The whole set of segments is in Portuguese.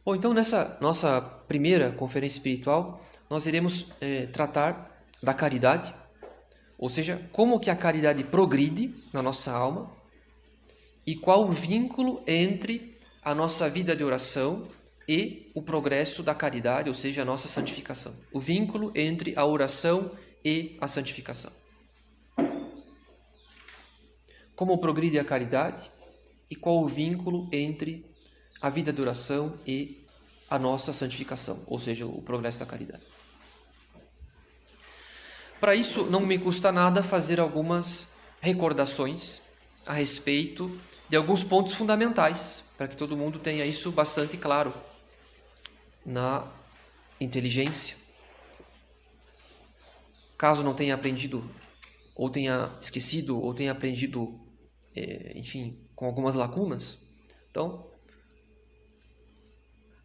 Bom, então nessa nossa primeira conferência espiritual, nós iremos tratar da caridade, ou seja, como que a caridade progride na nossa alma e qual o vínculo entre a nossa vida de oração e o progresso da caridade, ou seja, a nossa santificação. O vínculo entre a oração e a santificação. Como progride a caridade e qual o vínculo entre a vida de oração e a nossa santificação, ou seja, o progresso da caridade. Para isso, não me custa nada fazer algumas recordações a respeito de alguns pontos fundamentais, para que todo mundo tenha isso bastante claro na inteligência. Caso não tenha aprendido, ou tenha esquecido, ou tenha aprendido, enfim, com algumas lacunas, então,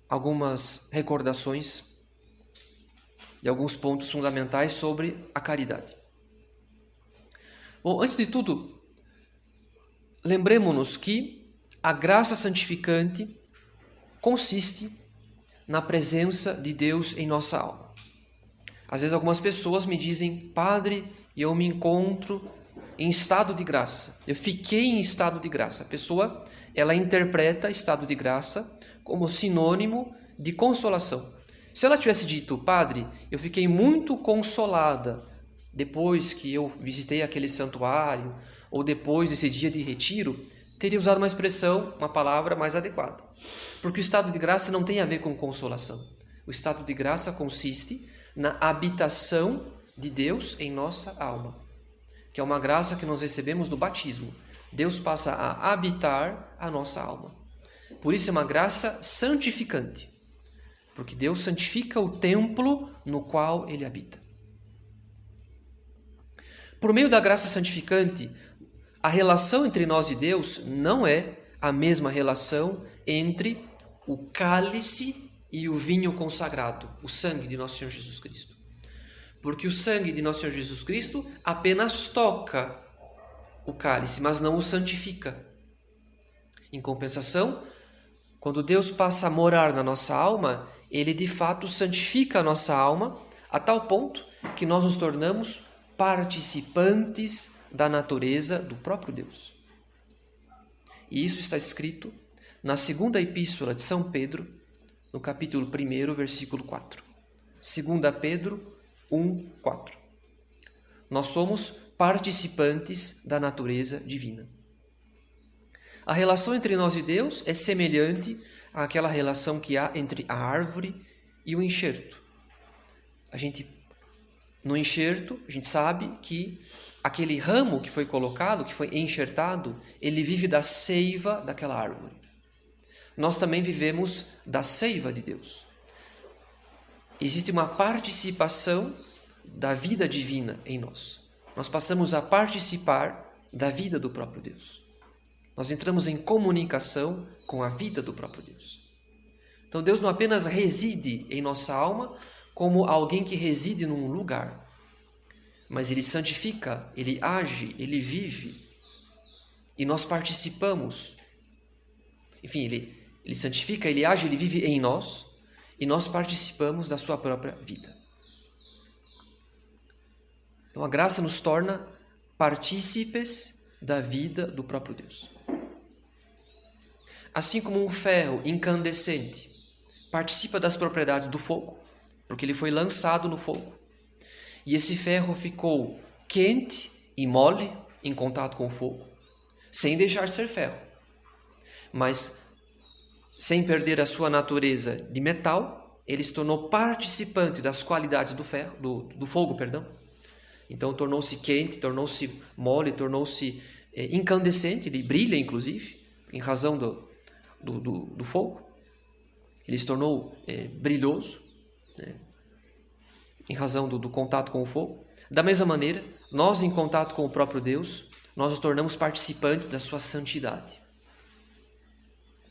algumas recordações de alguns pontos fundamentais sobre a caridade. Bom, antes de tudo, lembremos-nos que a graça santificante consiste na presença de Deus em nossa alma. Às vezes algumas pessoas me dizem: Padre, eu me encontro em estado de graça. Eu fiquei em estado de graça. A pessoa, ela interpreta estado de graça como sinônimo de consolação. Se ela tivesse dito: Padre, eu fiquei muito consolada depois que eu visitei aquele santuário, ou depois desse dia de retiro, teria usado uma expressão, uma palavra mais adequada. Porque o estado de graça não tem a ver com consolação. O estado de graça consiste na habitação de Deus em nossa alma, que é uma graça que nós recebemos no batismo. Deus passa a habitar a nossa alma. Por isso é uma graça santificante, porque Deus santifica o templo no qual Ele habita. Por meio da graça santificante, a relação entre nós e Deus não é a mesma relação entre o cálice e o vinho consagrado, o sangue de nosso Senhor Jesus Cristo. Porque o sangue de nosso Senhor Jesus Cristo apenas toca o cálice, mas não o santifica. Em compensação, quando Deus passa a morar na nossa alma, Ele de fato santifica a nossa alma a tal ponto que nós nos tornamos participantes da natureza do próprio Deus. E isso está escrito na segunda epístola de São Pedro, no capítulo 1, versículo 4. 2 Pedro 1, 4. Nós somos participantes da natureza divina. A relação entre nós e Deus é semelhante àquela relação que há entre a árvore e o enxerto. No enxerto, a gente sabe que aquele ramo que foi colocado, que foi enxertado, ele vive da seiva daquela árvore. Nós também vivemos da seiva de Deus. Existe uma participação da vida divina em nós. Nós passamos a participar da vida do próprio Deus. Nós entramos em comunicação com a vida do próprio Deus. Então Deus não apenas reside em nossa alma como alguém que reside num lugar, mas Ele santifica, Ele age, Ele vive e nós participamos. Enfim, Ele santifica, Ele age, Ele vive em nós e nós participamos da sua própria vida. Então a graça nos torna partícipes da vida do próprio Deus. Assim como um ferro incandescente participa das propriedades do fogo, porque ele foi lançado no fogo, e esse ferro ficou quente e mole em contato com o fogo, sem deixar de ser ferro, mas sem perder a sua natureza de metal, ele se tornou participante das qualidades do ferro, do fogo, perdão. Então tornou-se quente, tornou-se mole, tornou-se incandescente, ele brilha inclusive, em razão do fogo. Ele se tornou brilhoso, né, em razão do contato com o fogo. Da mesma maneira, nós em contato com o próprio Deus, nós nos tornamos participantes da sua santidade.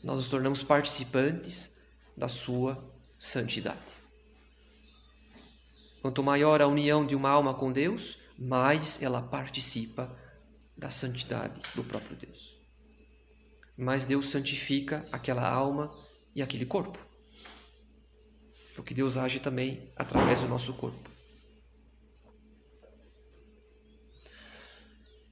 Nós nos tornamos participantes da sua santidade. Quanto maior a união de uma alma com Deus, mais ela participa da santidade do próprio Deus. Mais Deus santifica aquela alma e aquele corpo. porque Deus age também através do nosso corpo.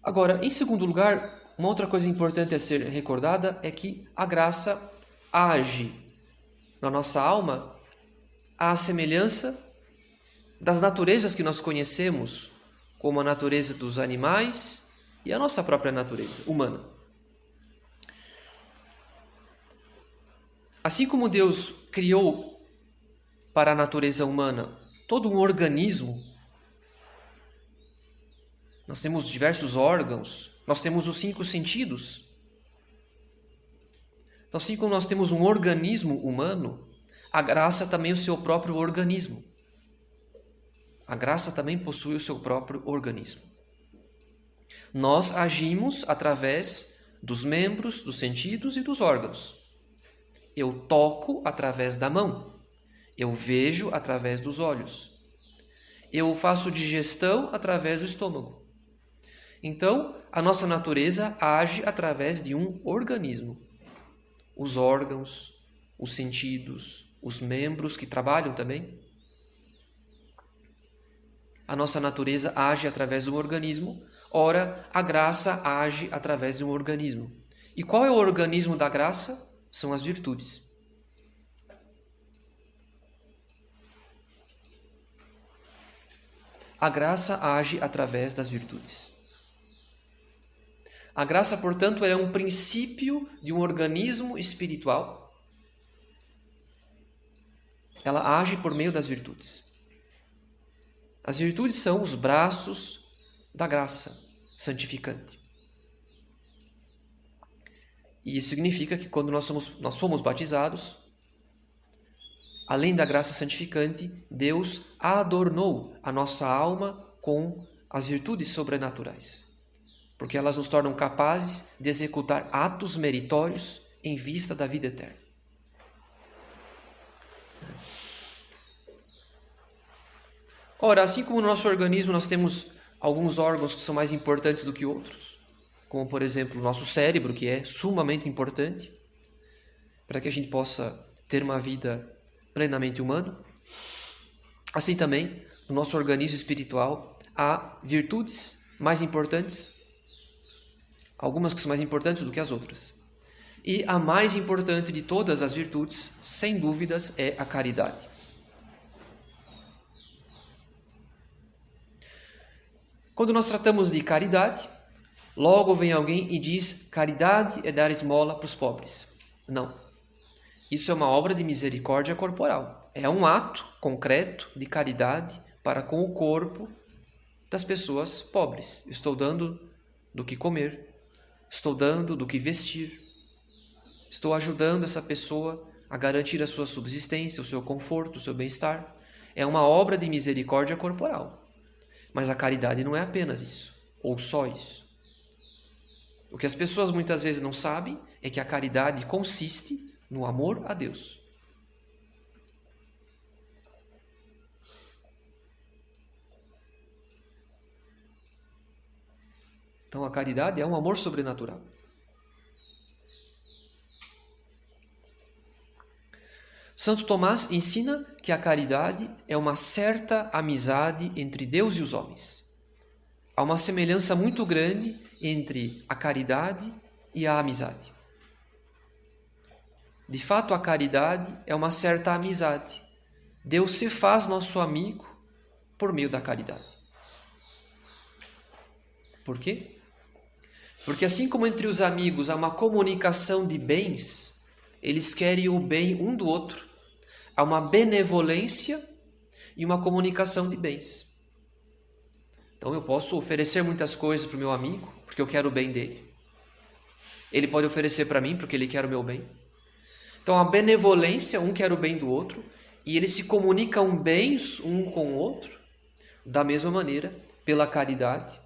Agora, em segundo lugar, uma outra coisa importante a ser recordada é que a graça age na nossa alma à semelhança das naturezas que nós conhecemos, como a natureza dos animais e a nossa própria natureza humana. Assim como Deus criou para a natureza humana todo um organismo, nós temos diversos órgãos, nós temos os 5 sentidos. Então, assim como nós temos um organismo humano, a graça também é o seu próprio organismo. A graça também possui o seu próprio organismo. Nós agimos através dos membros, dos sentidos e dos órgãos. Eu toco através da mão. Eu vejo através dos olhos. Eu faço digestão através do estômago. Então, a nossa natureza age através de um organismo. Os órgãos, os sentidos, os membros que trabalham também. A nossa natureza age através de um organismo, ora, a graça age através de um organismo. E qual é o organismo da graça? São as virtudes. A graça age através das virtudes. A graça, portanto, é um princípio de um organismo espiritual. Ela age por meio das virtudes. As virtudes são os braços da graça santificante. E isso significa que quando nós fomos batizados, além da graça santificante, Deus adornou a nossa alma com as virtudes sobrenaturais, porque elas nos tornam capazes de executar atos meritórios em vista da vida eterna. Ora, assim como no nosso organismo nós temos alguns órgãos que são mais importantes do que outros, como por exemplo o nosso cérebro, que é sumamente importante para que a gente possa ter uma vida plenamente humana, assim também no nosso organismo espiritual há virtudes mais importantes, algumas que são mais importantes do que as outras. E a mais importante de todas as virtudes, sem dúvidas, é a caridade. Quando nós tratamos de caridade, logo vem alguém e diz: caridade é dar esmola para os pobres. Não. Isso é uma obra de misericórdia corporal. É um ato concreto de caridade para com o corpo das pessoas pobres. Estou dando do que comer, estou dando do que vestir, estou ajudando essa pessoa a garantir a sua subsistência, o seu conforto, o seu bem-estar. É uma obra de misericórdia corporal. Mas a caridade não é apenas isso, ou só isso. O que as pessoas muitas vezes não sabem é que a caridade consiste no amor a Deus. Então a caridade é um amor sobrenatural. Santo Tomás ensina que a caridade é uma certa amizade entre Deus e os homens. Há uma semelhança muito grande entre a caridade e a amizade. De fato, a caridade é uma certa amizade. Deus se faz nosso amigo por meio da caridade. Por quê? Porque assim como entre os amigos há uma comunicação de bens, eles querem o bem um do outro. Há uma benevolência e uma comunicação de bens. Então eu posso oferecer muitas coisas para o meu amigo, porque eu quero o bem dele. Ele pode oferecer para mim, porque ele quer o meu bem. Então a benevolência, um quer o bem do outro, e eles se comunicam bens um com o outro, da mesma maneira, pela caridade.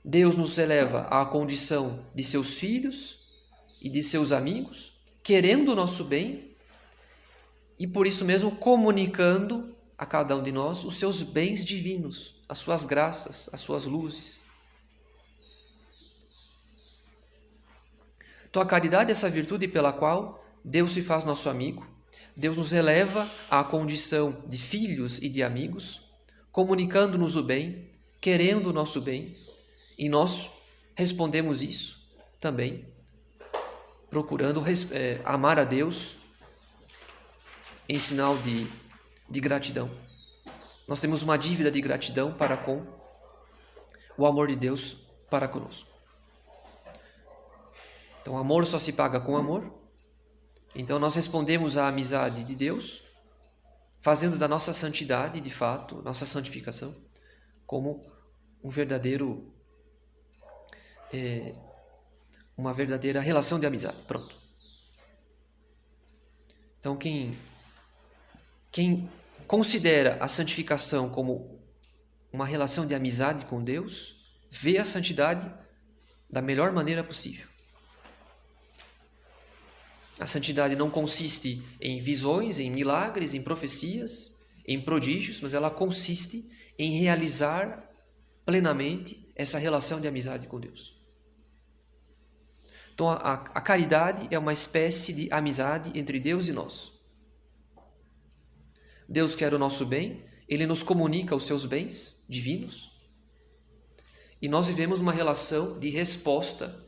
Deus nos eleva à condição de seus filhos e de seus amigos, querendo o nosso bem, e por isso mesmo comunicando a cada um de nós os seus bens divinos, as suas graças, as suas luzes. Então a caridade é essa virtude pela qual Deus se faz nosso amigo, Deus nos eleva à condição de filhos e de amigos, comunicando-nos o bem, querendo o nosso bem, e nós respondemos isso também, procurando amar a Deus em sinal de gratidão. Nós temos uma dívida de gratidão para com o amor de Deus para conosco. Então, amor só se paga com amor. Então, nós respondemos à amizade de Deus, fazendo da nossa santidade, de fato, nossa santificação, como uma verdadeira relação de amizade. Pronto. Então, quem considera a santificação como uma relação de amizade com Deus, vê a santidade da melhor maneira possível. A santidade não consiste em visões, em milagres, em profecias, em prodígios, mas ela consiste em realizar plenamente essa relação de amizade com Deus. Então, a caridade é uma espécie de amizade entre Deus e nós. Deus quer o nosso bem, Ele nos comunica os seus bens divinos, e nós vivemos uma relação de resposta,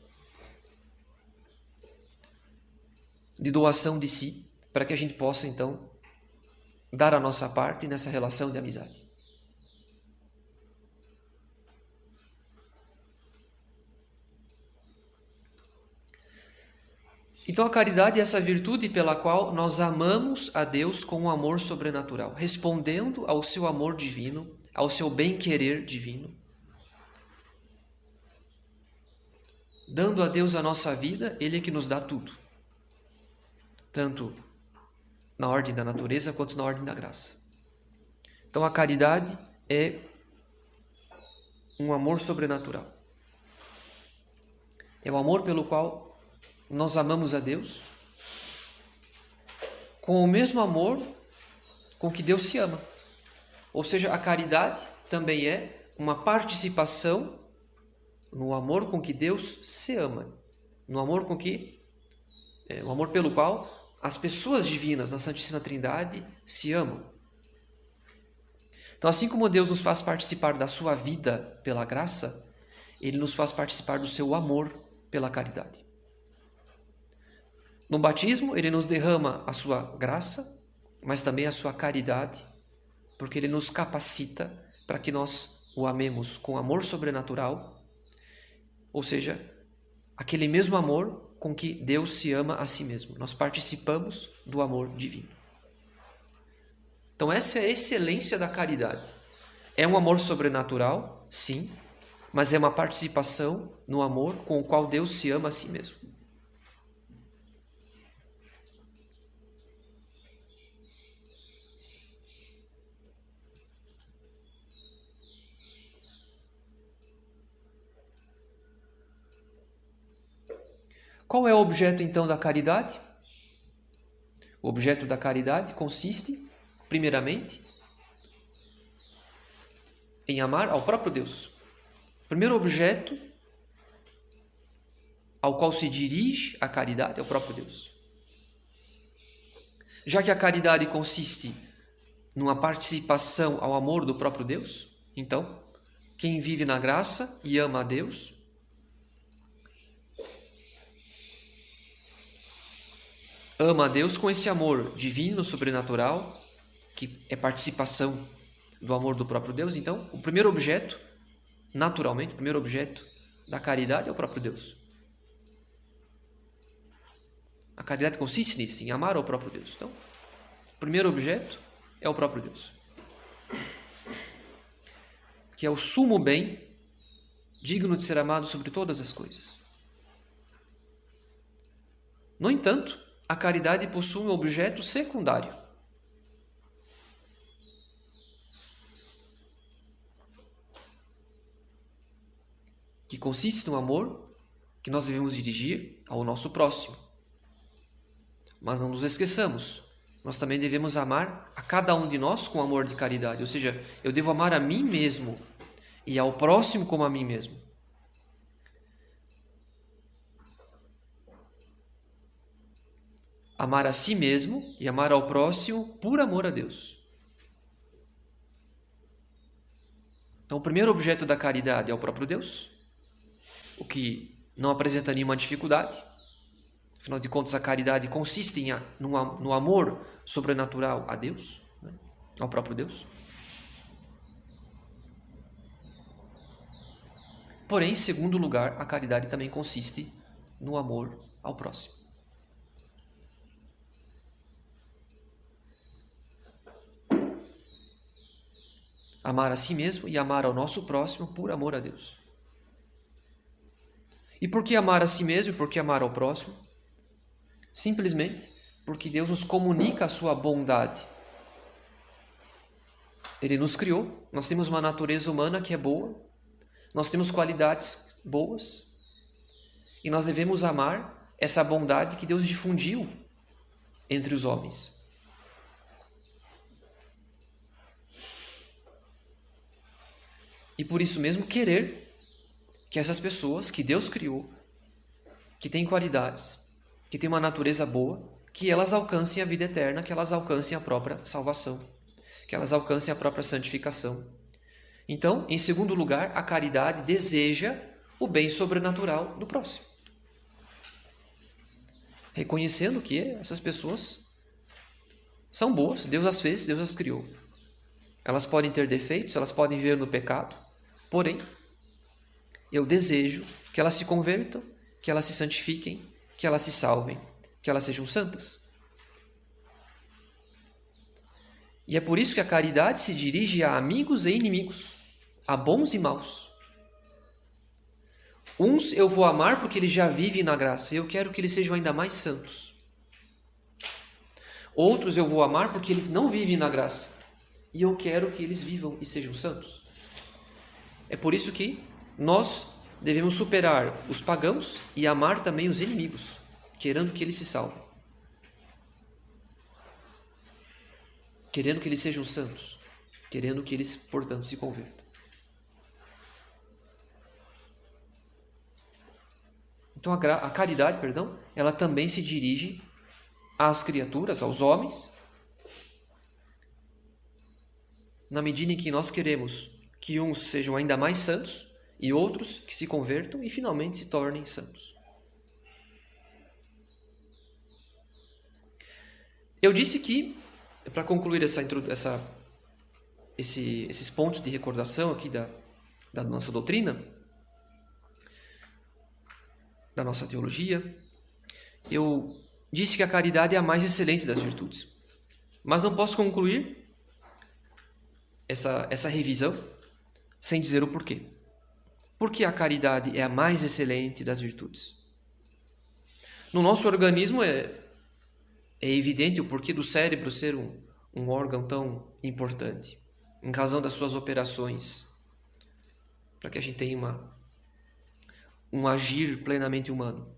de doação de si, para que a gente possa, então, dar a nossa parte nessa relação de amizade. Então, a caridade é essa virtude pela qual nós amamos a Deus com um amor sobrenatural, respondendo ao seu amor divino, ao seu bem-querer divino, dando a Deus a nossa vida, Ele é que nos dá tudo, tanto na ordem da natureza quanto na ordem da graça. Então, a caridade é um amor sobrenatural. É o amor pelo qual nós amamos a Deus com o mesmo amor com que Deus se ama. Ou seja, a caridade também é uma participação no amor com que Deus se ama, no amor o amor pelo qual as pessoas divinas na Santíssima Trindade se amam. Então, assim como Deus nos faz participar da sua vida pela graça, Ele nos faz participar do seu amor pela caridade. No batismo, Ele nos derrama a sua graça, mas também a sua caridade, porque Ele nos capacita para que nós o amemos com amor sobrenatural, ou seja, aquele mesmo amor com que Deus se ama a si mesmo. Nós participamos do amor divino. Então, essa é a excelência da caridade. É um amor sobrenatural, sim, mas é uma participação no amor com o qual Deus se ama a si mesmo. Qual é o objeto, então, da caridade? O objeto da caridade consiste, primeiramente, em amar ao próprio Deus. O primeiro objeto ao qual se dirige a caridade é o próprio Deus. Já que a caridade consiste numa participação ao amor do próprio Deus, então, quem vive na graça e ama a Deus, ama a Deus com esse amor divino, sobrenatural, que é participação do amor do próprio Deus. Então, o primeiro objeto, naturalmente, o primeiro objeto da caridade é o próprio Deus. A caridade consiste nisso, em amar ao próprio Deus. Então, o primeiro objeto é o próprio Deus, que é o sumo bem, digno de ser amado sobre todas as coisas. No entanto, a caridade possui um objeto secundário. Que consiste no amor que nós devemos dirigir ao nosso próximo. Mas não nos esqueçamos, nós também devemos amar a cada um de nós com amor de caridade. Ou seja, eu devo amar a mim mesmo e ao próximo como a mim mesmo. amar a si mesmo e amar ao próximo por amor a Deus. Então, o primeiro objeto da caridade é o próprio Deus, o que não apresenta nenhuma dificuldade. Afinal de contas, a caridade consiste no amor sobrenatural a Deus, né? Ao próprio Deus. Porém, em segundo lugar, a caridade também consiste no amor ao próximo. Amar a si mesmo e amar ao nosso próximo por amor a Deus. E por que amar a si mesmo e por que amar ao próximo? Simplesmente porque Deus nos comunica a sua bondade. Ele nos criou, nós temos uma natureza humana que é boa, nós temos qualidades boas e nós devemos amar essa bondade que Deus difundiu entre os homens. E por isso mesmo querer que essas pessoas que Deus criou, que têm qualidades, que têm uma natureza boa, que elas alcancem a vida eterna, que elas alcancem a própria salvação, que elas alcancem a própria santificação. Então, em segundo lugar, a caridade deseja o bem sobrenatural do próximo. Reconhecendo que essas pessoas são boas, Deus as fez, Deus as criou. Elas podem ter defeitos, elas podem viver no pecado, porém, eu desejo que elas se convertam, que elas se santifiquem, que elas se salvem, que elas sejam santas. E é por isso que a caridade se dirige a amigos e inimigos, a bons e maus. Uns eu vou amar porque eles já vivem na graça, e eu quero que eles sejam ainda mais santos. Outros eu vou amar porque eles não vivem na graça, e eu quero que eles vivam e sejam santos. É por isso que nós devemos superar os pagãos e amar também os inimigos, querendo que eles se salvem, querendo que eles sejam santos, querendo que eles, portanto, se convertam. Então a caridade, ela também se dirige às criaturas, aos homens, na medida em que nós queremos que uns sejam ainda mais santos e outros que se convertam e finalmente se tornem santos. Eu disse que, para concluir esses pontos de recordação aqui da nossa doutrina, da nossa teologia, eu disse que a caridade é a mais excelente das virtudes. Mas não posso concluir essa revisão sem dizer o porquê. Por que a caridade é a mais excelente das virtudes? No nosso organismo é evidente o porquê do cérebro ser um órgão tão importante, em razão das suas operações, para que a gente tenha um agir plenamente humano.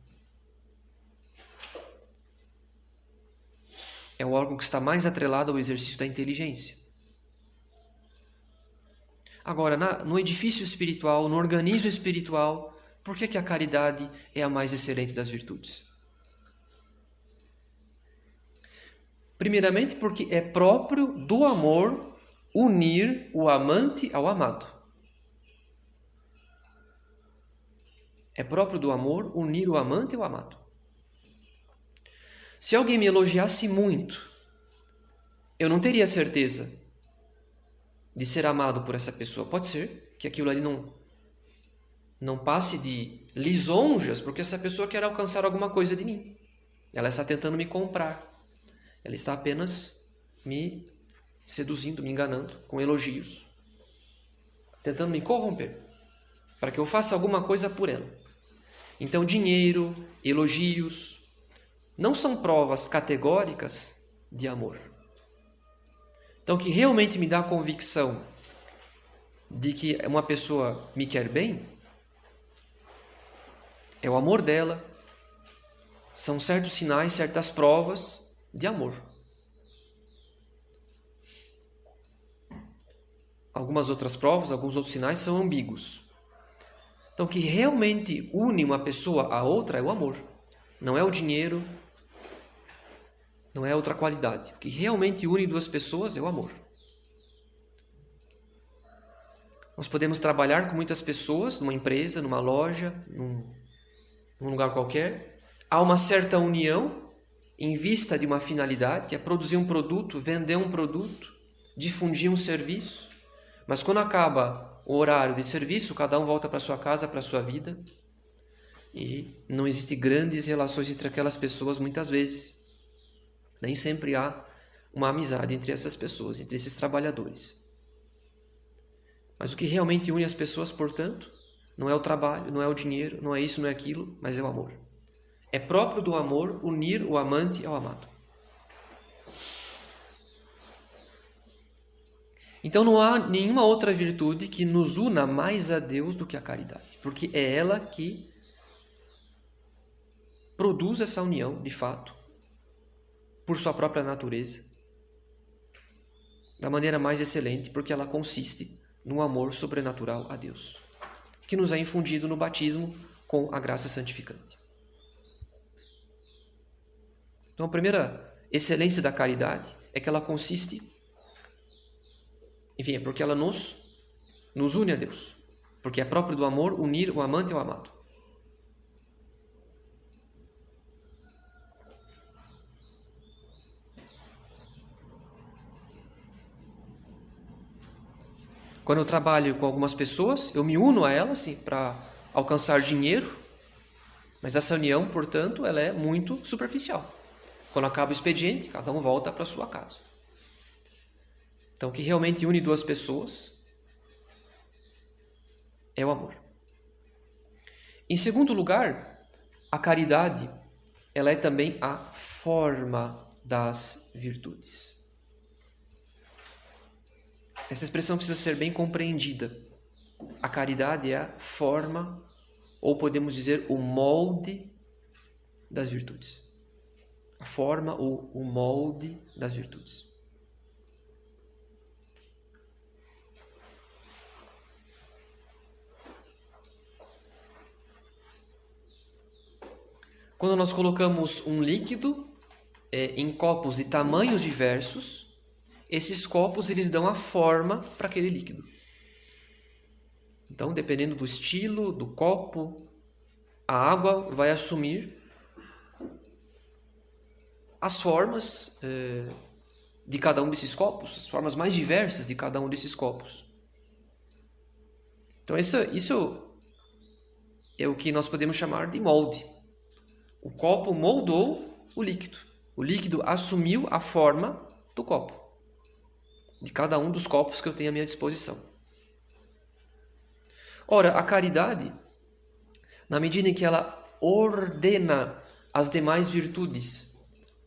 É o órgão que está mais atrelado ao exercício da inteligência. Agora, no edifício espiritual, no organismo espiritual, por que a caridade é a mais excelente das virtudes? Primeiramente, porque é próprio do amor unir o amante ao amado. É próprio do amor unir o amante ao amado. Se alguém me elogiasse muito, eu não teria certeza de ser amado por essa pessoa. Pode ser que aquilo ali não passe de lisonjas, porque essa pessoa quer alcançar alguma coisa de mim. Ela está tentando me comprar. Ela está apenas me seduzindo, me enganando com elogios, tentando me corromper, para que eu faça alguma coisa por ela. Então, dinheiro, elogios, não são provas categóricas de amor. Então, o que realmente me dá a convicção de que uma pessoa me quer bem é o amor dela, são certos sinais, certas provas de amor. Algumas outras provas, alguns outros sinais são ambíguos. Então, o que realmente une uma pessoa à outra é o amor. Não é o dinheiro, não é outra qualidade. O que realmente une duas pessoas é o amor. Nós podemos trabalhar com muitas pessoas, numa empresa, numa loja, num lugar qualquer. Há uma certa união em vista de uma finalidade, que é produzir um produto, vender um produto, difundir um serviço. Mas quando acaba o horário de serviço, cada um volta para sua casa, para sua vida. E não existem grandes relações entre aquelas pessoas muitas vezes. Nem sempre há uma amizade entre essas pessoas, entre esses trabalhadores. Mas o que realmente une as pessoas, portanto, não é o trabalho, não é o dinheiro, não é isso, não é aquilo, mas é o amor. É próprio do amor unir o amante ao amado. Então não há nenhuma outra virtude que nos una mais a Deus do que a caridade, porque é ela que produz essa união, de fato, por sua própria natureza, da maneira mais excelente, porque ela consiste no amor sobrenatural a Deus, que nos é infundido no batismo com a graça santificante. Então, a primeira excelência da caridade é que ela consiste, enfim, é porque ela nos une a Deus, porque é próprio do amor unir o amante ao amado. Quando eu trabalho com algumas pessoas, eu me uno a elas para alcançar dinheiro, mas essa união, portanto, ela é muito superficial. Quando acaba o expediente, cada um volta para sua casa. Então, o que realmente une duas pessoas é o amor. Em segundo lugar, a caridade, ela é também a forma das virtudes. Essa expressão precisa ser bem compreendida. A caridade é a forma, ou podemos dizer, o molde das virtudes. A forma ou o molde das virtudes. Quando nós colocamos um líquido em copos de tamanhos diversos, esses copos eles dão a forma para aquele líquido. Então, dependendo do estilo, do copo, a água vai assumir as formas de cada um desses copos, as formas mais diversas de cada um desses copos. Então, isso é o que nós podemos chamar de molde. O copo moldou o líquido. O líquido assumiu a forma do copo, de cada um dos copos que eu tenho à minha disposição. Ora, a caridade, na medida em que ela ordena as demais virtudes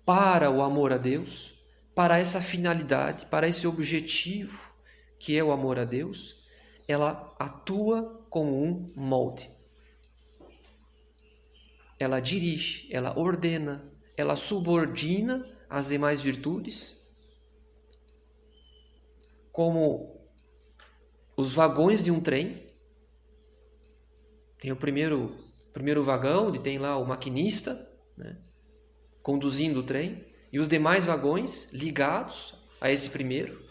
para o amor a Deus, para essa finalidade, para esse objetivo que é o amor a Deus, ela atua como um molde. Ela dirige, ela ordena, ela subordina as demais virtudes como os vagões de um trem. Tem o primeiro vagão, onde tem lá o maquinista, né, conduzindo o trem, e os demais vagões ligados a esse primeiro,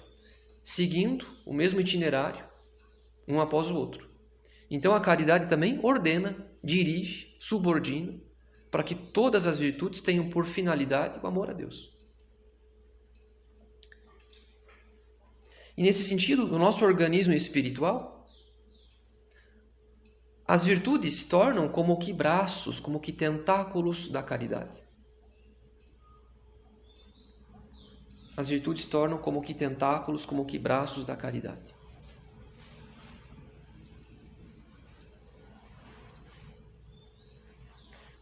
seguindo o mesmo itinerário, um após o outro. Então a caridade também ordena, dirige, subordina, para que todas as virtudes tenham por finalidade o amor a Deus. E nesse sentido, no nosso organismo espiritual, as virtudes se tornam como que braços, como que tentáculos da caridade. As virtudes se tornam como que tentáculos, como que braços da caridade.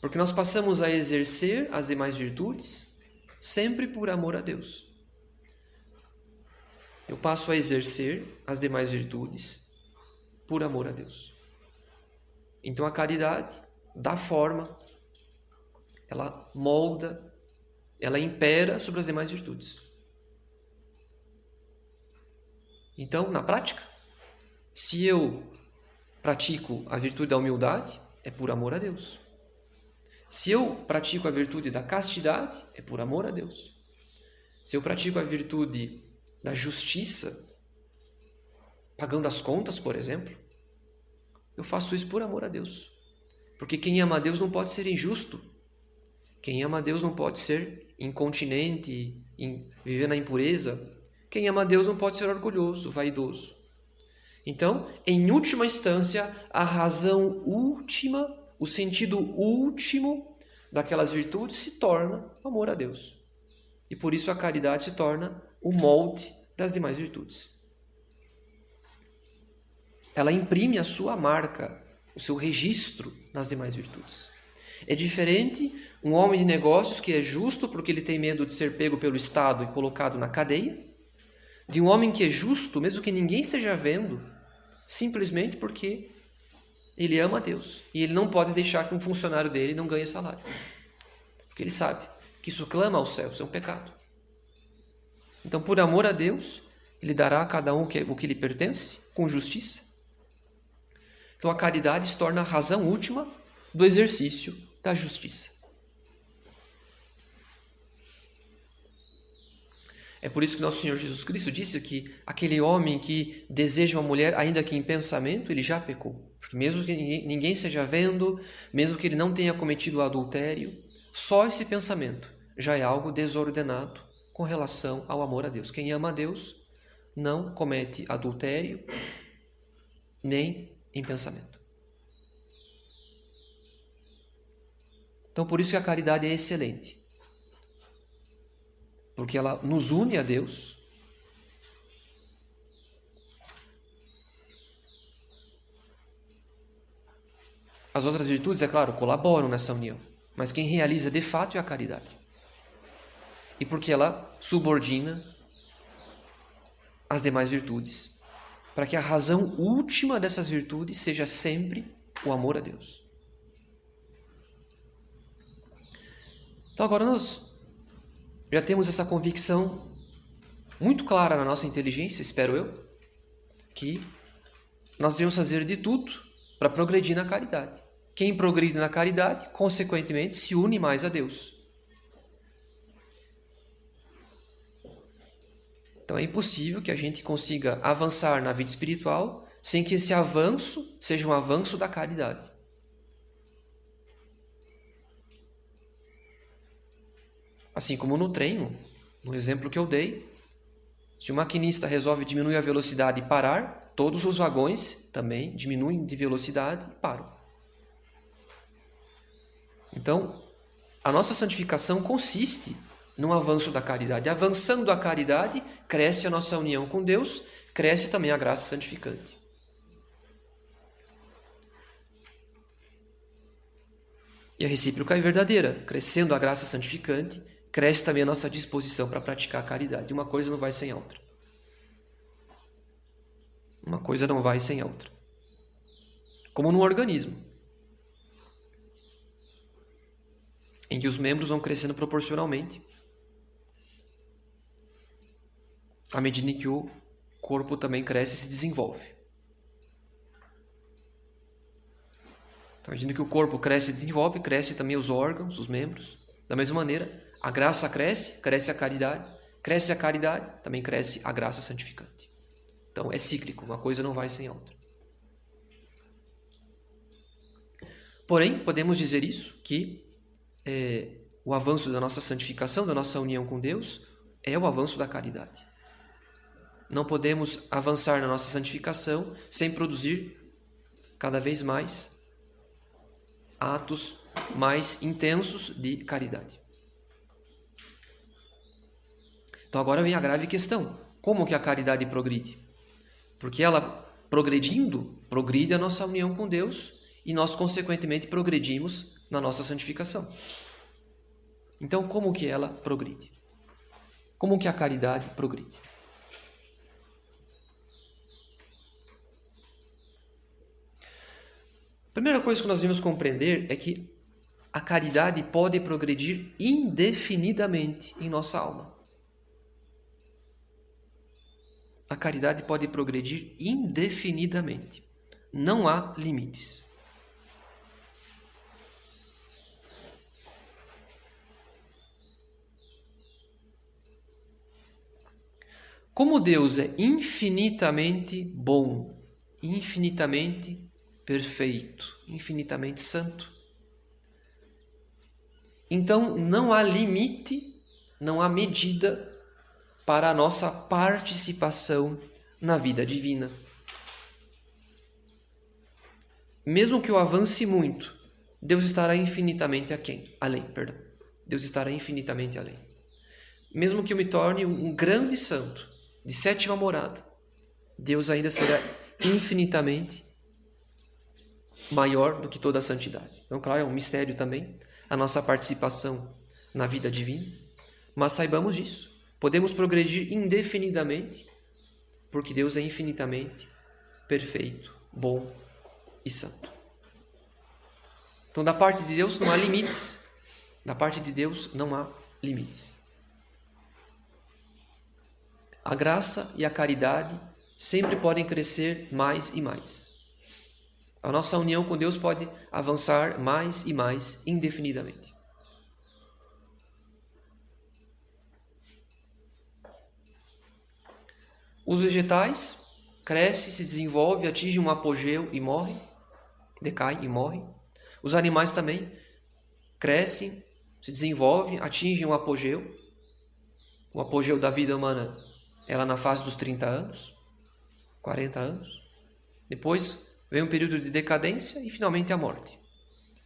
Porque nós passamos a exercer as demais virtudes sempre por amor a Deus. Eu passo a exercer as demais virtudes por amor a Deus. Então a caridade dá forma, ela molda, ela impera sobre as demais virtudes. Então, na prática, se eu pratico a virtude da humildade, é por amor a Deus. Se eu pratico a virtude da castidade, é por amor a Deus. Se eu pratico a virtude da justiça, pagando as contas, por exemplo, eu faço isso por amor a Deus. Porque quem ama a Deus não pode ser injusto. Quem ama a Deus não pode ser incontinente, viver na impureza. Quem ama a Deus não pode ser orgulhoso, vaidoso. Então, em última instância, a razão última, o sentido último daquelas virtudes se torna o amor a Deus. E por isso a caridade se torna o molde das demais virtudes. Ela imprime a sua marca, o seu registro nas demais virtudes. É diferente um homem de negócios que é justo porque ele tem medo de ser pego pelo Estado e colocado na cadeia, de um homem que é justo, mesmo que ninguém esteja vendo, simplesmente porque ele ama a Deus. E ele não pode deixar que um funcionário dele não ganhe salário. Porque ele sabe que isso clama aos céus, é um pecado. Então, por amor a Deus, ele dará a cada um o que lhe pertence, com justiça. Então, a caridade se torna a razão última do exercício da justiça. É por isso que nosso Senhor Jesus Cristo disse que aquele homem que deseja uma mulher, ainda que em pensamento, ele já pecou. Porque mesmo que ninguém esteja vendo, mesmo que ele não tenha cometido o adultério, só esse pensamento já é algo desordenado com relação ao amor a Deus. Quem ama a Deus não comete adultério nem em pensamento. Então, por isso que a caridade é excelente. Porque ela nos une a Deus. As outras virtudes, é claro, colaboram nessa união. Mas quem realiza de fato é a caridade. E porque ela subordina as demais virtudes, para que a razão última dessas virtudes seja sempre o amor a Deus. Então agora nós já temos essa convicção muito clara na nossa inteligência, espero eu, que nós devemos fazer de tudo para progredir na caridade. Quem progride na caridade, consequentemente, se une mais a Deus. Então é impossível que a gente consiga avançar na vida espiritual sem que esse avanço seja um avanço da caridade. Assim como no treino, no exemplo que eu dei, se o maquinista resolve diminuir a velocidade e parar, todos os vagões também diminuem de velocidade e param. Então, a nossa santificação consiste num avanço da caridade. Avançando a caridade, cresce a nossa união com Deus, cresce também a graça santificante. E a recíproca é verdadeira. Crescendo a graça santificante, cresce também a nossa disposição para praticar a caridade. Uma coisa não vai sem a outra. Uma coisa não vai sem a outra. Como num organismo, em que os membros vão crescendo proporcionalmente, à medida que o corpo também cresce e se desenvolve. Então, à medida que o corpo cresce e desenvolve, cresce também os órgãos, os membros. Da mesma maneira, a graça cresce, cresce a caridade, também cresce a graça santificante. Então, é cíclico, uma coisa não vai sem a outra. Porém, podemos dizer isso, que o avanço da nossa santificação, da nossa união com Deus, é o avanço da caridade. Não podemos avançar na nossa santificação sem produzir cada vez mais atos mais intensos de caridade. Então agora vem a grave questão. Como que a caridade progride? Porque ela, progredindo, progride a nossa união com Deus e nós, consequentemente, progredimos na nossa santificação. Então, como que ela progride? Como que a caridade progride? A primeira coisa que nós devemos compreender é que a caridade pode progredir indefinidamente em nossa alma. A caridade pode progredir indefinidamente. Não há limites. Como Deus é infinitamente bom, infinitamente perfeito, infinitamente santo, então não há limite, não há medida para a nossa participação na vida divina. Mesmo que eu avance muito, Deus estará infinitamente além. Deus estará infinitamente além. Mesmo que eu me torne um grande santo, de sétima morada, Deus ainda será infinitamente maior do que toda a santidade. Então, claro, é um mistério também a nossa participação na vida divina, mas saibamos disso. Podemos progredir indefinidamente, porque Deus é infinitamente perfeito, bom e santo. Então, da parte de Deus não há limites. Da parte de Deus não há limites. A graça e a caridade sempre podem crescer mais e mais. A nossa união com Deus pode avançar mais e mais indefinidamente. Os vegetais crescem, se desenvolvem, atingem um apogeu e morrem, decaem e morrem. Os animais também crescem, se desenvolvem, atingem um apogeu. O apogeu da vida humana é lá na fase dos 30 anos, 40 anos. Depois vem um período de decadência e finalmente a morte.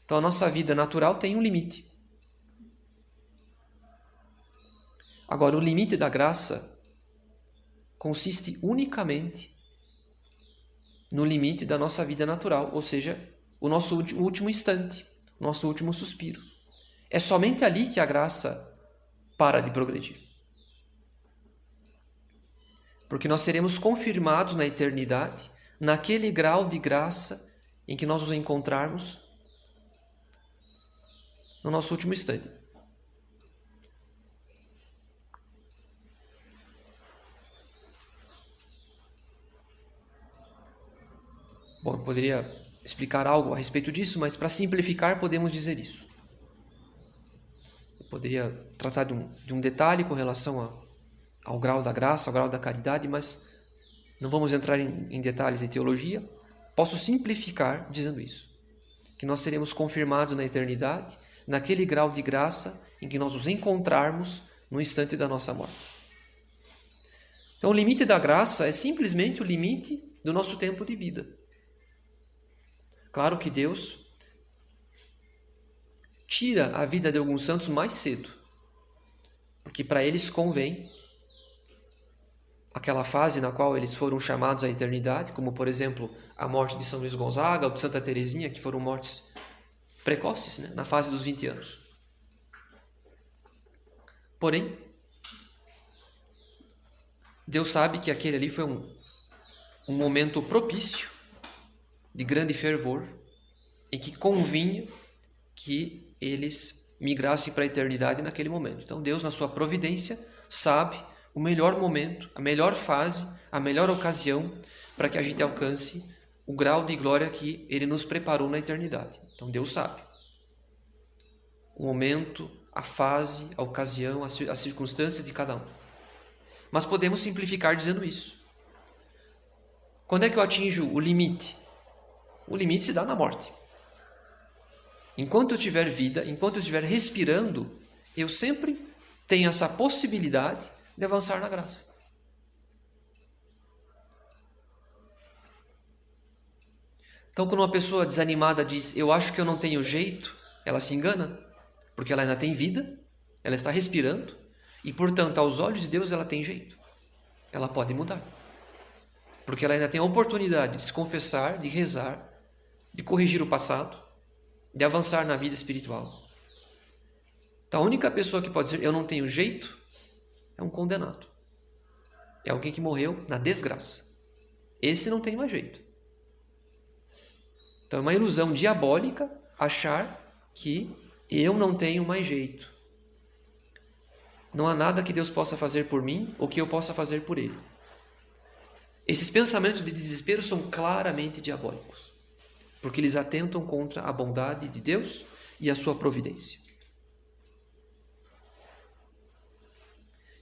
Então a nossa vida natural tem um limite. Agora, o limite da graça consiste unicamente no limite da nossa vida natural, ou seja, o nosso último instante, o nosso último suspiro. É somente ali que a graça para de progredir. Porque nós seremos confirmados na eternidade, naquele grau de graça em que nós nos encontrarmos no nosso último instante. Bom, eu poderia explicar algo a respeito disso, mas para simplificar podemos dizer isso. Eu poderia tratar de um detalhe com relação ao grau da graça, ao grau da caridade, mas não vamos entrar em detalhes de teologia. Posso simplificar dizendo isso, que nós seremos confirmados na eternidade, naquele grau de graça em que nós nos encontrarmos no instante da nossa morte. Então, o limite da graça é simplesmente o limite do nosso tempo de vida. Claro que Deus tira a vida de alguns santos mais cedo, porque para eles convém aquela fase na qual eles foram chamados à eternidade, como, por exemplo, a morte de São Luís Gonzaga ou de Santa Teresinha, que foram mortes precoces, né, na fase dos 20 anos. Porém, Deus sabe que aquele ali foi um momento propício, de grande fervor, em que convinha que eles migrassem para a eternidade naquele momento. Então Deus, na sua providência, sabe o melhor momento, a melhor fase, a melhor ocasião para que a gente alcance o grau de glória que Ele nos preparou na eternidade. Então Deus sabe o momento, a fase, a ocasião, as circunstâncias de cada um. Mas podemos simplificar dizendo isso. Quando é que eu atinjo o limite? O limite se dá na morte. Enquanto eu tiver vida, enquanto eu estiver respirando, eu sempre tenho essa possibilidade de avançar na graça. Então, quando uma pessoa desanimada diz, eu acho que eu não tenho jeito, ela se engana, porque ela ainda tem vida, ela está respirando, e, portanto, aos olhos de Deus ela tem jeito. Ela pode mudar. Porque ela ainda tem a oportunidade de se confessar, de rezar, de corrigir o passado, de avançar na vida espiritual. Então, a única pessoa que pode dizer eu não tenho jeito é um condenado. É alguém que morreu na desgraça. Esse não tem mais jeito. Então, é uma ilusão diabólica achar que eu não tenho mais jeito. Não há nada que Deus possa fazer por mim ou que eu possa fazer por Ele. Esses pensamentos de desespero são claramente diabólicos, porque eles atentam contra a bondade de Deus e a sua providência.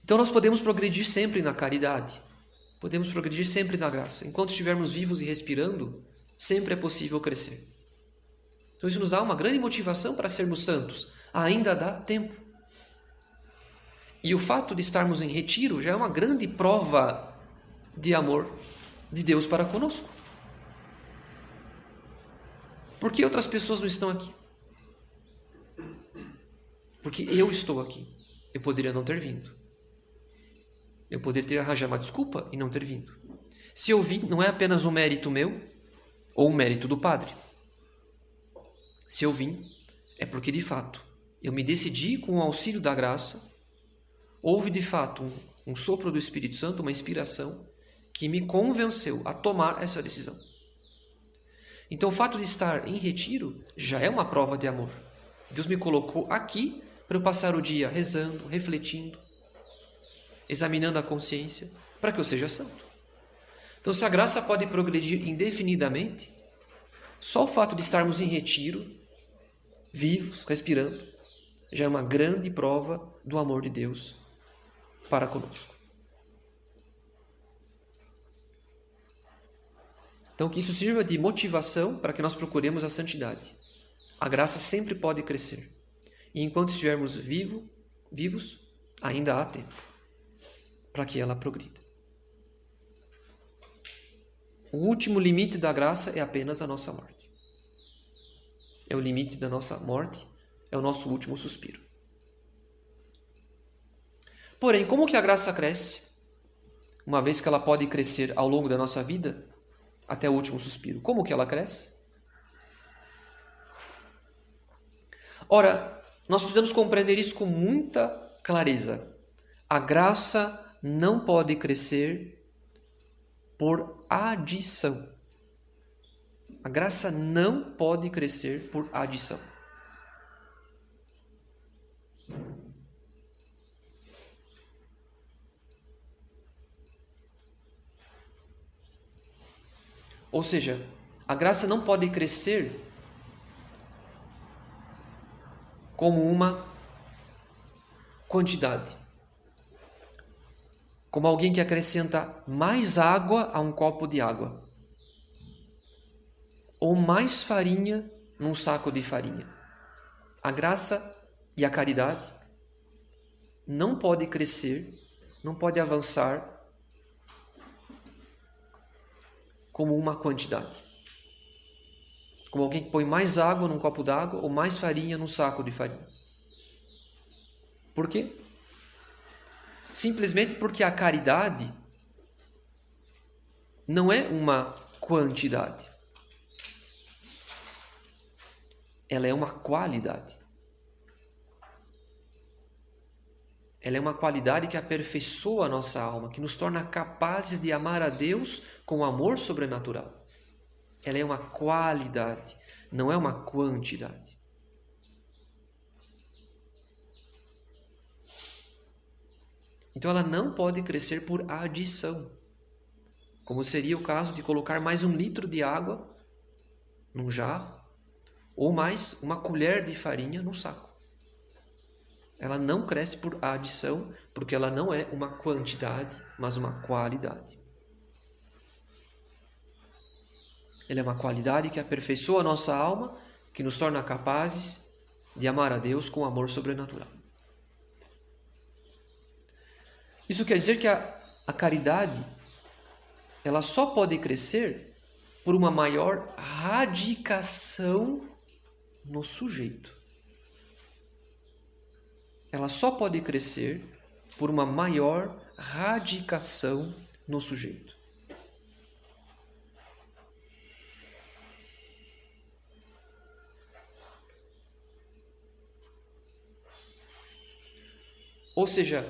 Então, Então nós podemos progredir sempre na caridade, podemos progredir sempre na graça. Enquanto estivermos vivos e respirando, sempre é possível crescer. Então isso nos dá uma grande motivação para sermos santos. Ainda dá tempo. E o fato de estarmos em retiro já é uma grande prova de amor de Deus para conosco. Por que outras pessoas não estão aqui? Porque eu estou aqui. Eu poderia não ter vindo. Eu poderia ter arranjado uma desculpa e não ter vindo. Se eu vim, não é apenas um mérito meu ou um mérito do Padre. Se eu vim, é porque de fato eu me decidi com o auxílio da graça, houve de fato um sopro do Espírito Santo, uma inspiração que me convenceu a tomar essa decisão. Então o fato de estar em retiro já é uma prova de amor. Deus me colocou aqui para eu passar o dia rezando, refletindo, examinando a consciência, para que eu seja santo. Então se a graça pode progredir indefinidamente, só o fato de estarmos em retiro, vivos, respirando, já é uma grande prova do amor de Deus para conosco. Então que isso sirva de motivação para que nós procuremos a santidade. A graça sempre pode crescer. E enquanto estivermos vivos, ainda há tempo para que ela progrida. O último limite da graça é apenas a nossa morte. É o limite da nossa morte, é o nosso último suspiro. Porém, como que a graça cresce? Uma vez que ela pode crescer ao longo da nossa vida, até o último suspiro. Como que ela cresce? Ora, nós precisamos compreender isso com muita clareza. A graça não pode crescer por adição. A graça não pode crescer por adição. Ou seja, a graça não pode crescer como uma quantidade. Como alguém que acrescenta mais água a um copo de água. Ou mais farinha num saco de farinha. A graça e a caridade não pode crescer, não pode avançar como uma quantidade. Como alguém que põe mais água num copo d'água ou mais farinha num saco de farinha. Por quê? Simplesmente porque a caridade não é uma quantidade. Ela é uma qualidade. Ela é uma qualidade que aperfeiçoa a nossa alma, que nos torna capazes de amar a Deus com amor sobrenatural. Ela é uma qualidade, não é uma quantidade. Então ela não pode crescer por adição, como seria o caso de colocar mais 1 litro de água num jarro, ou mais uma colher de farinha num saco. Ela não cresce por adição, porque ela não é uma quantidade, mas uma qualidade. Ela é uma qualidade que aperfeiçoa a nossa alma, que nos torna capazes de amar a Deus com amor sobrenatural. Isso quer dizer que a caridade ela só pode crescer por uma maior radicação no sujeito. Ela só pode crescer por uma maior radicação no sujeito. Ou seja,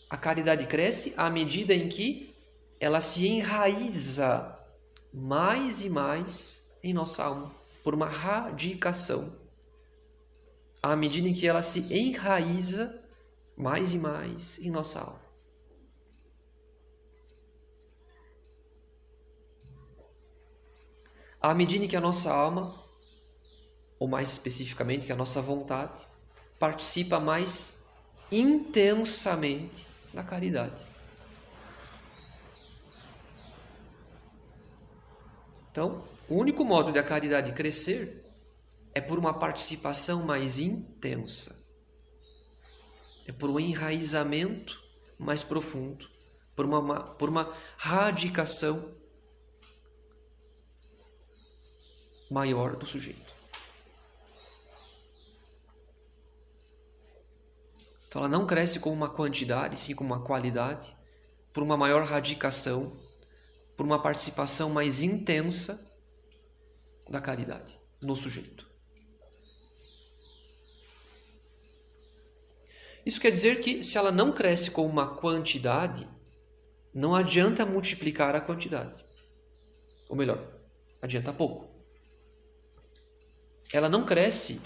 a caridade cresce à medida em que ela se enraiza mais e mais em nossa alma, por uma radicação. À medida em que ela se enraiza mais e mais em nossa alma. À medida em que a nossa alma, ou mais especificamente que a nossa vontade, participa mais intensamente da caridade. Então, o único modo da caridade crescer é por uma participação mais intensa. É por um enraizamento mais profundo, por uma radicação maior do sujeito. Então ela não cresce com uma quantidade, sim com uma qualidade, por uma maior radicação, por uma participação mais intensa da caridade no sujeito. Isso quer dizer que se ela não cresce com uma quantidade, não adianta multiplicar a quantidade. Ou melhor, adianta pouco. Ela não cresce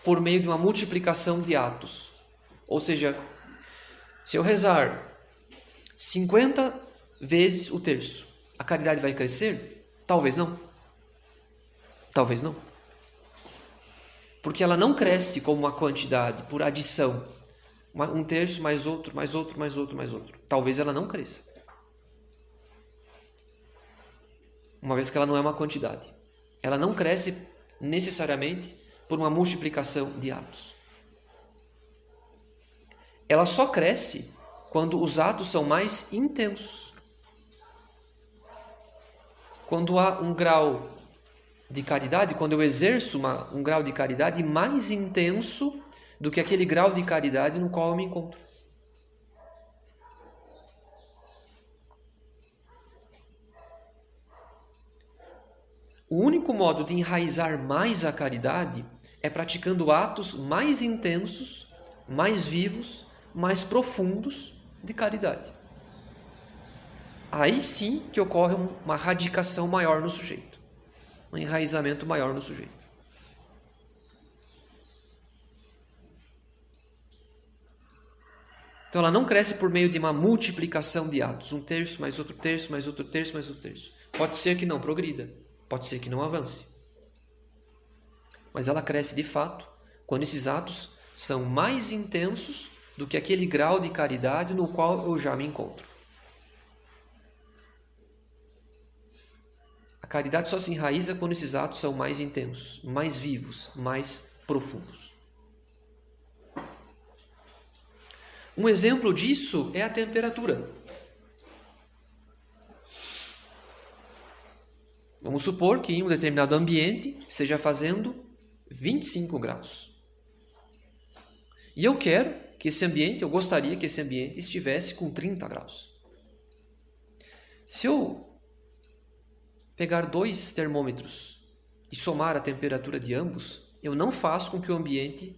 por meio de uma multiplicação de atos. Ou seja, se eu rezar 50 vezes o terço, a caridade vai crescer? Talvez não. Talvez não. Porque ela não cresce como uma quantidade, por adição. Um terço, mais outro, mais outro, mais outro, mais outro. Talvez ela não cresça. Uma vez que ela não é uma quantidade. Ela não cresce necessariamente por uma multiplicação de atos. Ela só cresce quando os atos são mais intensos. Quando há um grau de caridade, quando eu exerço um grau de caridade mais intenso do que aquele grau de caridade no qual eu me encontro. O único modo de enraizar mais a caridade é praticando atos mais intensos, mais vivos, mais profundos de caridade. Aí sim que ocorre uma radicação maior no sujeito, um enraizamento maior no sujeito. Então ela não cresce por meio de uma multiplicação de atos, um terço, mais outro terço, mais outro terço, mais outro terço. Pode ser que não progrida, pode ser que não avance. Mas ela cresce de fato quando esses atos são mais intensos do que aquele grau de caridade no qual eu já me encontro. A caridade só se enraiza quando esses atos são mais intensos, mais vivos, mais profundos. Um exemplo disso é a temperatura. Vamos supor que em um determinado ambiente esteja fazendo 25 graus. E eu gostaria que esse ambiente estivesse com 30 graus. Se eu pegar 2 termômetros e somar a temperatura de ambos, eu não faço com que o ambiente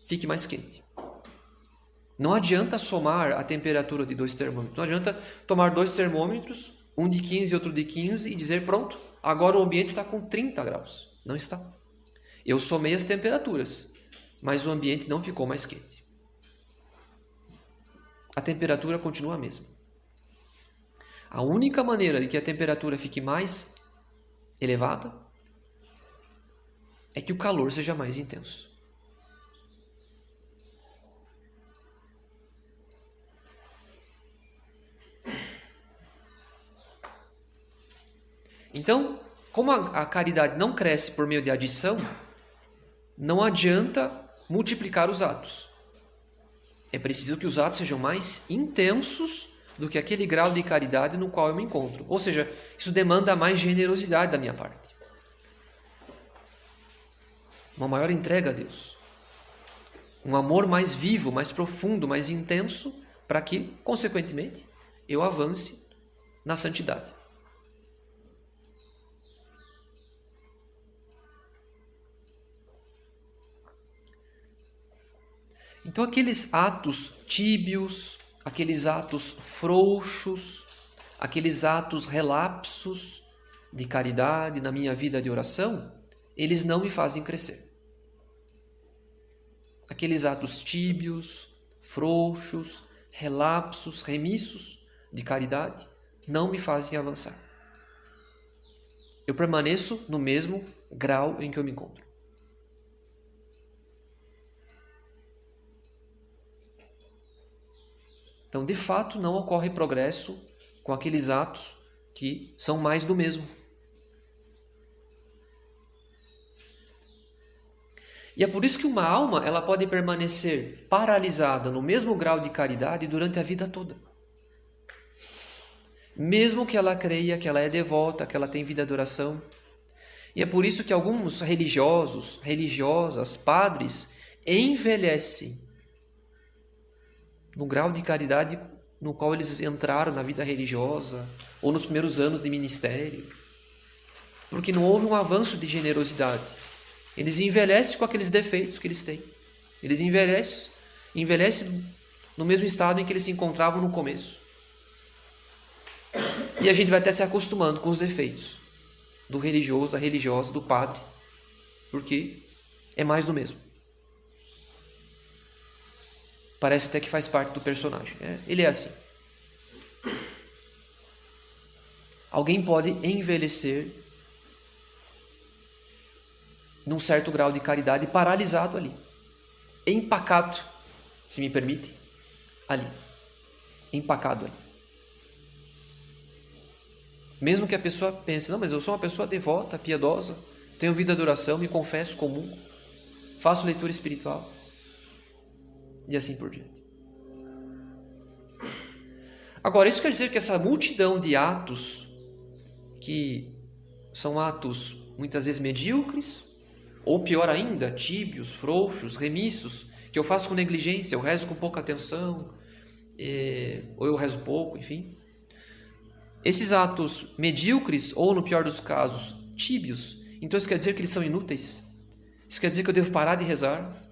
fique mais quente. Não adianta somar a temperatura de 2 termômetros. Não adianta tomar 2 termômetros, um de 15 e outro de 15, e dizer, pronto, agora o ambiente está com 30 graus. Não está. Eu somei as temperaturas, mas o ambiente não ficou mais quente. A temperatura continua a mesma. A única maneira de que a temperatura fique mais elevada é que o calor seja mais intenso. Então, como a caridade não cresce por meio de adição, não adianta multiplicar os atos. É preciso que os atos sejam mais intensos do que aquele grau de caridade no qual eu me encontro. Ou seja, isso demanda mais generosidade da minha parte. Uma maior entrega a Deus. Um amor mais vivo, mais profundo, mais intenso, para que, consequentemente, eu avance na santidade. Então, aqueles atos tíbios, aqueles atos frouxos, aqueles atos relapsos de caridade na minha vida de oração, eles não me fazem crescer. Aqueles atos tíbios, frouxos, relapsos, remissos de caridade não me fazem avançar. Eu permaneço no mesmo grau em que eu me encontro. Então, de fato, não ocorre progresso com aqueles atos que são mais do mesmo. E é por isso que uma alma ela pode permanecer paralisada no mesmo grau de caridade durante a vida toda. Mesmo que ela creia que ela é devota, que ela tem vida de oração. E é por isso que alguns religiosos, religiosas, padres, envelhecem no grau de caridade no qual eles entraram na vida religiosa ou nos primeiros anos de ministério. Porque não houve um avanço de generosidade. Eles envelhecem com aqueles defeitos que eles têm. Eles envelhecem no mesmo estado em que eles se encontravam no começo. E a gente vai até se acostumando com os defeitos do religioso, da religiosa, do padre. Porque é mais do mesmo. Parece até que faz parte do personagem. Ele é assim. Alguém pode envelhecer num certo grau de caridade, paralisado ali. Empacado, se me permite, ali. Empacado ali. Mesmo que a pessoa pense, não, mas eu sou uma pessoa devota, piedosa, tenho vida de oração, me confesso comum, faço leitura espiritual. E assim por diante. Agora, isso quer dizer que essa multidão de atos, que são atos muitas vezes medíocres, ou pior ainda, tíbios, frouxos, remissos, que eu faço com negligência, eu rezo com pouca atenção, ou eu rezo pouco, enfim. Esses atos medíocres, ou no pior dos casos, tíbios, então isso quer dizer que eles são inúteis? Isso quer dizer que eu devo parar de rezar?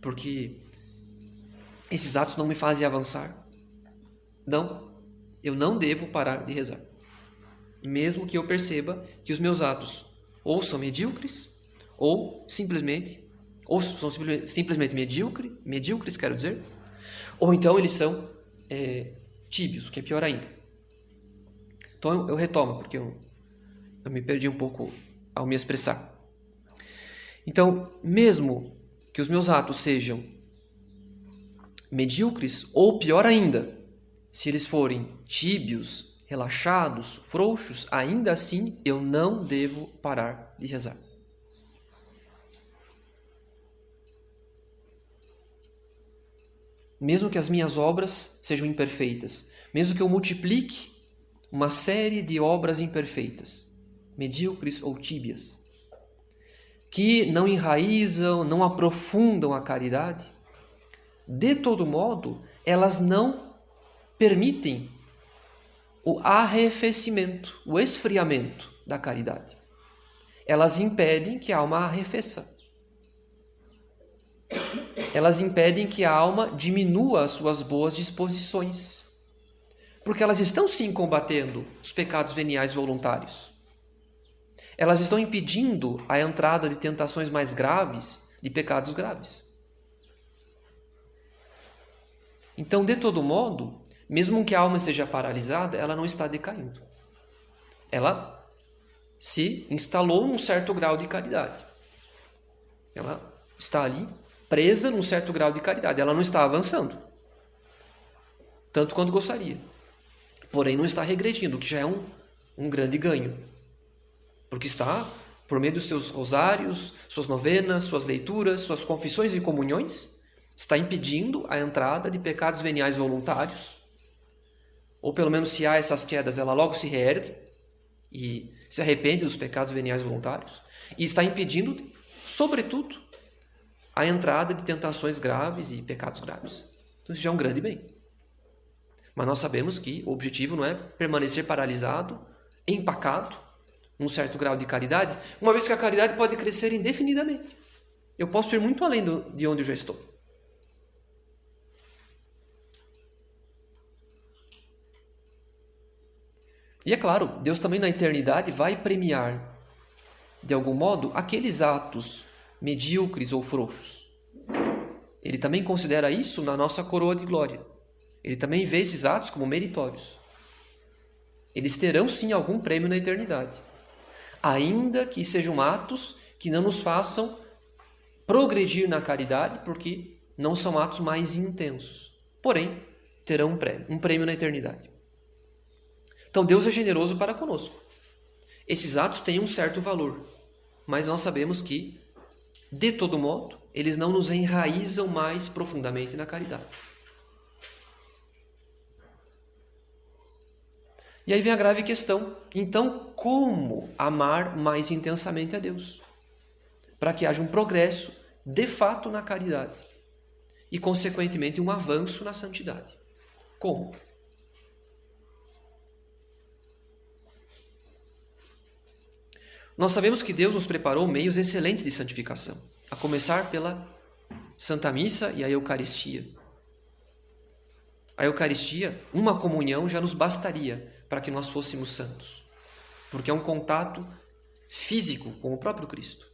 Porque esses atos não me fazem avançar? Não, eu não devo parar de rezar. Mesmo que eu perceba que os meus atos ou são medíocres, ou são simplesmente medíocres, quero dizer, ou então eles são tíbios, o que é pior ainda. Então eu retomo, porque eu me perdi um pouco ao me expressar. Então, mesmo que os meus atos sejam medíocres, ou pior ainda, se eles forem tíbios, relaxados, frouxos, ainda assim eu não devo parar de rezar. Mesmo que as minhas obras sejam imperfeitas, mesmo que eu multiplique uma série de obras imperfeitas, medíocres ou tíbias, que não enraizam, não aprofundam a caridade, de todo modo, elas não permitem o arrefecimento, o esfriamento da caridade. Elas impedem que a alma arrefeça. Elas impedem que a alma diminua as suas boas disposições. Porque elas estão sim combatendo os pecados veniais voluntários. Elas estão impedindo a entrada de tentações mais graves, de pecados graves. Então, de todo modo, mesmo que a alma esteja paralisada, ela não está decaindo. Ela se instalou num certo grau de caridade. Ela está ali presa num certo grau de caridade. Ela não está avançando, tanto quanto gostaria. Porém, não está regredindo, o que já é um grande ganho. Porque está, por meio dos seus rosários, suas novenas, suas leituras, suas confissões e comunhões, está impedindo a entrada de pecados veniais voluntários. Ou pelo menos, se há essas quedas, ela logo se reergue e se arrepende dos pecados veniais voluntários. E está impedindo, sobretudo, a entrada de tentações graves e pecados graves. Então, isso já é um grande bem. Mas nós sabemos que o objetivo não é permanecer paralisado, empacado, num certo grau de caridade, uma vez que a caridade pode crescer indefinidamente. Eu posso ir muito além de onde eu já estou. E é claro, Deus também na eternidade vai premiar, de algum modo, aqueles atos medíocres ou frouxos. Ele também considera isso na nossa coroa de glória. Ele também vê esses atos como meritórios. Eles terão sim algum prêmio na eternidade. Ainda que sejam atos que não nos façam progredir na caridade, porque não são atos mais intensos. Porém, terão um prêmio na eternidade. Então Deus é generoso para conosco. Esses atos têm um certo valor, mas nós sabemos que, de todo modo, eles não nos enraizam mais profundamente na caridade. E aí vem a grave questão. Então, como amar mais intensamente a Deus? Para que haja um progresso, de fato, na caridade. E, consequentemente, um avanço na santidade. Como? Nós sabemos que Deus nos preparou meios excelentes de santificação, a começar pela Santa Missa e a Eucaristia. A Eucaristia, uma comunhão já nos bastaria para que nós fôssemos santos, porque é um contato físico com o próprio Cristo.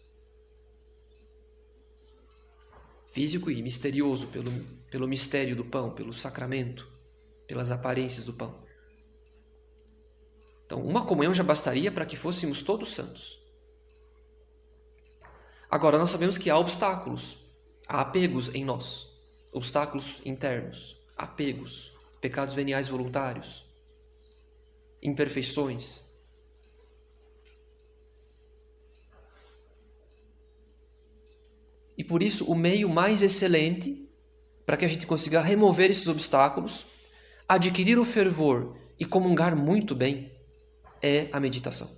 Físico e misterioso pelo mistério do pão, pelo sacramento, pelas aparências do pão. Então, uma comunhão já bastaria para que fôssemos todos santos. Agora, nós sabemos que há obstáculos, há apegos em nós, obstáculos internos, apegos, pecados veniais voluntários, imperfeições. E por isso, o meio mais excelente para que a gente consiga remover esses obstáculos, adquirir o fervor e comungar muito bem, é a meditação.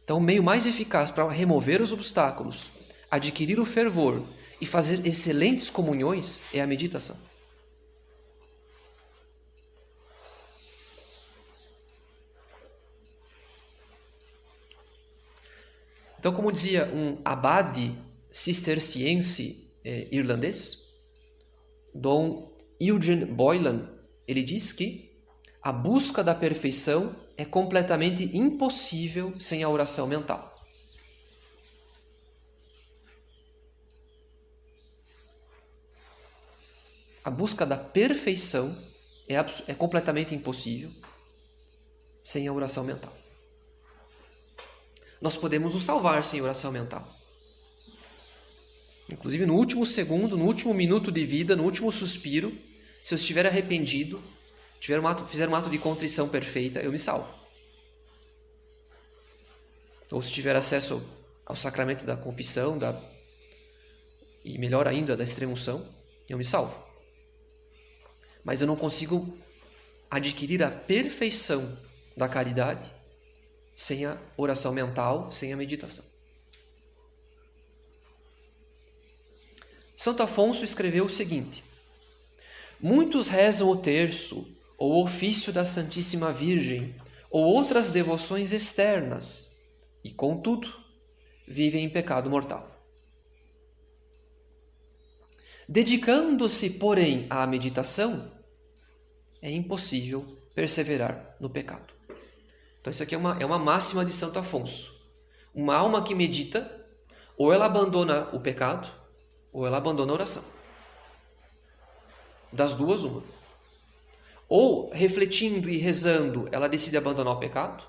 Então, o meio mais eficaz para remover os obstáculos, adquirir o fervor e fazer excelentes comunhões é a meditação. Então, como dizia um abade cisterciense irlandês, Dom Eugene Boylan, ele diz que a busca da perfeição é completamente impossível sem a oração mental. A busca da perfeição é completamente impossível sem a oração mental. Nós podemos nos salvar sem oração mental. Inclusive no último segundo, no último minuto de vida, no último suspiro, se eu estiver arrependido, fizer um ato de contrição perfeita, eu me salvo. Ou se tiver acesso ao sacramento da confissão, e melhor ainda, da extrema-unção, eu me salvo. Mas eu não consigo adquirir a perfeição da caridade sem a oração mental, sem a meditação. Santo Afonso escreveu o seguinte: muitos rezam o terço, ou o ofício da Santíssima Virgem, ou outras devoções externas, e, contudo, vivem em pecado mortal. Dedicando-se, porém, à meditação, é impossível perseverar no pecado. Então, isso aqui é uma máxima de Santo Afonso. Uma alma que medita, ou ela abandona o pecado, ou ela abandona a oração. Das duas, uma. Ou, refletindo e rezando, ela decide abandonar o pecado,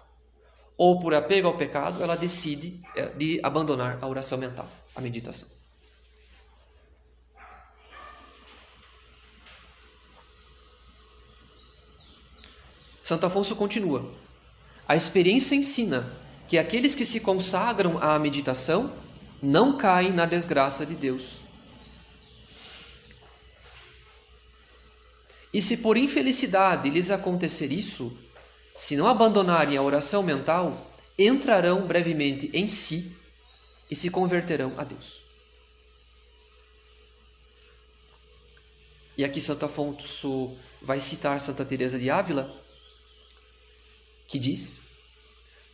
ou, por apego ao pecado, ela decide de abandonar a oração mental, a meditação. Santo Afonso continua: a experiência ensina que aqueles que se consagram à meditação não caem na desgraça de Deus. E se por infelicidade lhes acontecer isso, se não abandonarem a oração mental, entrarão brevemente em si e se converterão a Deus. E aqui Santo Afonso vai citar Santa Teresa de Ávila, que diz: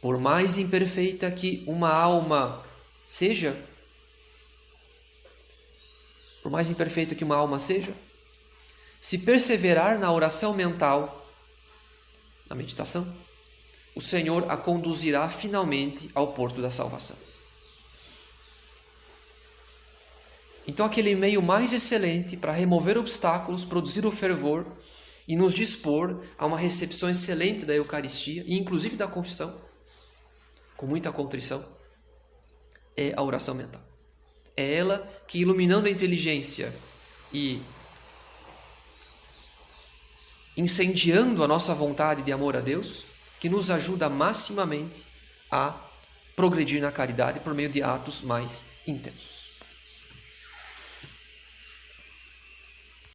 por mais imperfeita que uma alma seja, se perseverar na oração mental, na meditação, o Senhor a conduzirá finalmente ao porto da salvação. Então, aquele meio mais excelente para remover obstáculos, produzir o fervor e nos dispor a uma recepção excelente da Eucaristia e inclusive da confissão, com muita contrição, é a oração mental. É ela que, iluminando a inteligência e incendiando a nossa vontade de amor a Deus, que nos ajuda maximamente a progredir na caridade por meio de atos mais intensos.